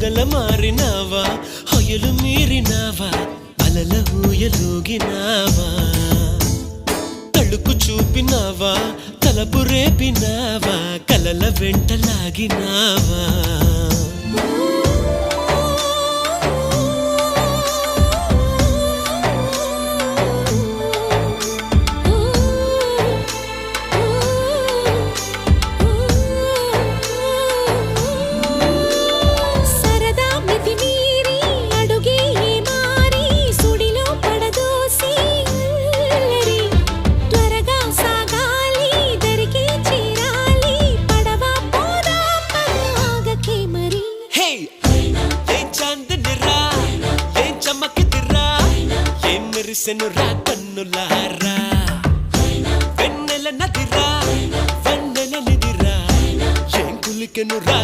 పగల మారినావా హొయలు మీరినావా అలల ఊయలూగినావా తళుకు చూపినావా తలపు రేపినావా కలల వెంటలాగినావా మెరిసెనురా కన్నులారా వెన్నెల నదిరా వెన్నెల నిదిరా ఏం కులికెనురా